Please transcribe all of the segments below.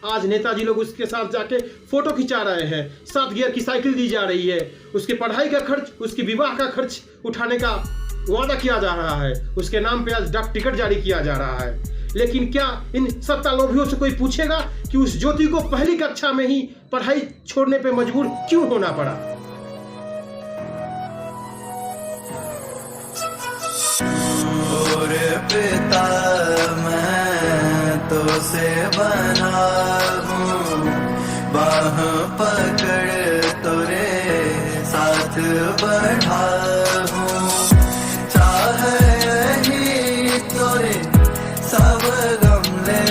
आज नेताजी लोग उसके साथ जाके फोटो खिंचा रहे हैं, 7 गियर की साइकिल दी जा रही है, उसके पढ़ाई का खर्च, उसकी विवाह का खर्च उठाने का वादा किया जा रहा है, उसके नाम पे आज डाक टिकट जारी किया जा रहा है। लेकिन क्या इन सत्ता लोभियों से कोई पूछेगा कि उस ज्योति को पहली कक्षा में ही पढ़ाई छोड़ने पे मजबूर क्यों होना पड़ा? और पिता मैं तो से बना हूँ, बाह पकड़ तोरे साथ बढ़ा हूँ, चाह यही तोरे सब गम ले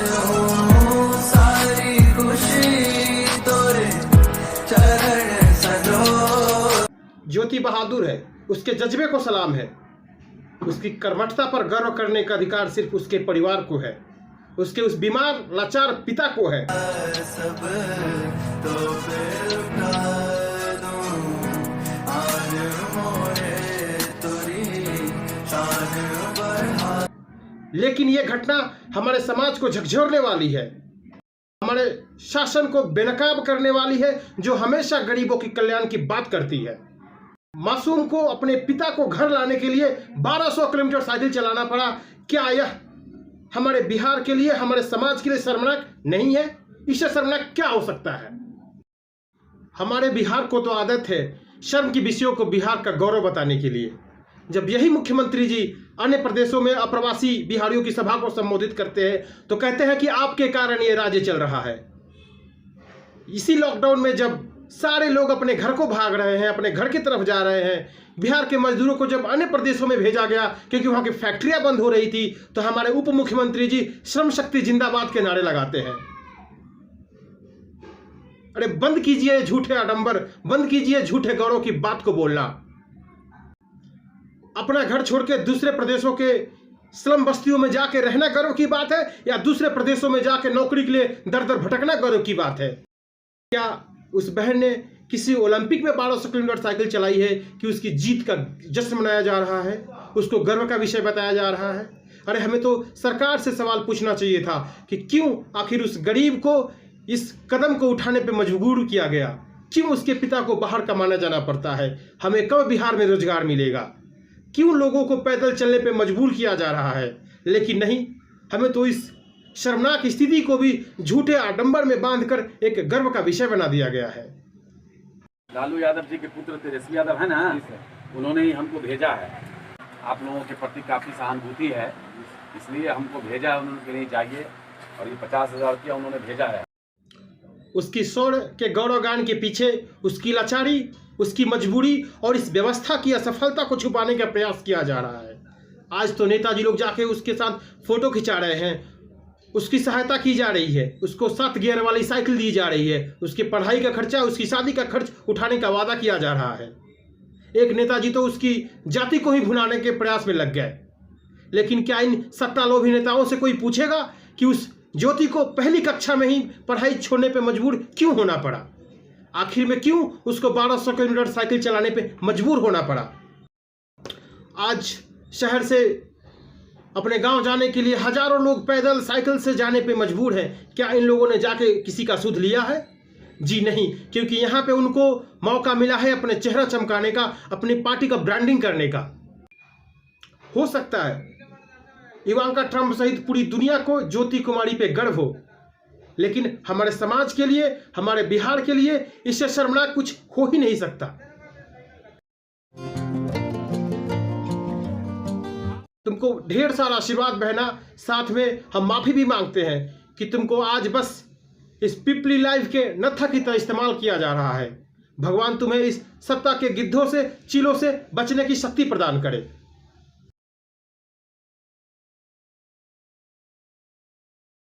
लूं, सारी खुशी तोरे चरण सजो। ज्योति बहादुर है, उसके जज्बे को सलाम है, उसकी कर्मठता पर गर्व करने का अधिकार सिर्फ उसके परिवार को है, उसके उस बीमार लाचार पिता को है। सब तो फिर उठा दूं, आन मोरे तुरी शान बढ़ा। लेकिन ये घटना हमारे समाज को झकझोरने वाली है, हमारे शासन को बेनकाब करने वाली है, जो हमेशा गरीबों की कल्याण की बात करती है। मासूम को अपने पिता को घर लाने के लिए 1200 किलोमीटर साइकिल चलाना पड़ा। क्या यह हमारे बिहार के लिए, हमारे समाज के लिए शर्मनाक नहीं है? इससे शर्मनाक क्या हो सकता है? हमारे बिहार को तो आदत है शर्म की विषयों को बिहार का गौरव बताने के लिए। जब यही मुख्यमंत्री जी अन्य प्रदेशों में अप्रवासी बिहारियों की सभा को संबोधित करते हैं तो कहते हैं कि आपके कारण ये राज्य चल रहा है। इसी लॉकडाउन में जब सारे लोग अपने घर को भाग रहे हैं, अपने घर की तरफ जा रहे हैं, बिहार के मजदूरों को जब अन्य प्रदेशों में भेजा गया क्योंकि वहां की फैक्ट्रियां बंद हो रही थी, तो हमारे उप मुख्यमंत्री जी श्रम शक्ति जिंदाबाद के नारे लगाते हैं। अरे बंद कीजिए झूठे आडंबर, बंद कीजिए झूठे गौरव की बात को बोलना। अपना घर छोड़ के दूसरे प्रदेशों के स्लम बस्तियों में जाके रहना गौरव की बात है, या दूसरे प्रदेशों में जाके नौकरी के लिए दर दर भटकना गौरव की बात है? क्या उस बहन ने किसी ओलंपिक में 1200 किलोमीटर साइकिल चलाई है कि उसकी जीत का जश्न मनाया जा रहा है, उसको गर्व का विषय बताया जा रहा है? अरे हमें तो सरकार से सवाल पूछना चाहिए था कि क्यों आखिर उस गरीब को इस कदम को उठाने पे मजबूर किया गया, क्यों उसके पिता को बाहर कमाना जाना पड़ता है, हमें कब बिहार में रोजगार मिलेगा, क्यों लोगों को पैदल चलने पे मजबूर किया जा रहा है? लेकिन नहीं, हमें तो इस शर्मनाक स्थिति को भी झूठे आडंबर में बांधकर एक गर्व का विषय बना दिया गया है। लालू यादव जी के पुत्र तेजस्वी यादव है ना, उन्होंने ही हमको भेजा है। आप लोगों के प्रति काफ़ी सहानुभूति है, इसलिए हमको भेजा है उन्होंने कि नहीं जाइए, और ये 50,000 रुपया उन्होंने भेजा है। उसकी शौर्य के गौरवगान के पीछे उसकी लाचारी, उसकी मजबूरी और इस व्यवस्था की असफलता को छुपाने का प्रयास किया जा रहा है। आज तो नेताजी लोग जाके उसके साथ फोटो खिंचा रहे हैं, उसकी सहायता की जा रही है, उसको 7 गियर वाली साइकिल दी जा रही है, उसकी पढ़ाई का खर्चा, उसकी शादी का खर्च उठाने का वादा किया जा रहा है। एक नेताजी तो उसकी जाति को ही भुनाने के प्रयास में लग गए। लेकिन क्या इन सत्तालोभी नेताओं से कोई पूछेगा कि उस ज्योति को पहली कक्षा में ही पढ़ाई छोड़ने पे मजबूर क्यों होना पड़ा? आखिर में क्यों उसको 1200 किलोमीटर साइकिल चलाने पे मजबूर होना पड़ा? आज शहर से अपने गांव जाने के लिए हजारों लोग पैदल साइकिल से जाने पे मजबूर हैं। क्या इन लोगों ने जाके किसी का सुध लिया है? जी नहीं, क्योंकि यहाँ पे उनको मौका मिला है अपने चेहरा चमकाने का, अपनी पार्टी का ब्रांडिंग करने का। हो सकता है इवांका ट्रंप सहित पूरी दुनिया को ज्योति कुमारी पे गर्व हो, लेकिन हमारे समाज के लिए, हमारे बिहार के लिए इससे शर्मनाक कुछ हो ही नहीं सकता। तुमको ढेर सारा आशीर्वाद बहना, साथ में हम माफी भी मांगते हैं कि तुमको आज बस इस पिपली लाइव के नत्था की तरह इस्तेमाल किया जा रहा है। भगवान तुम्हें इस सत्ता के गिद्धों से, चीलों से बचने की शक्ति प्रदान करे।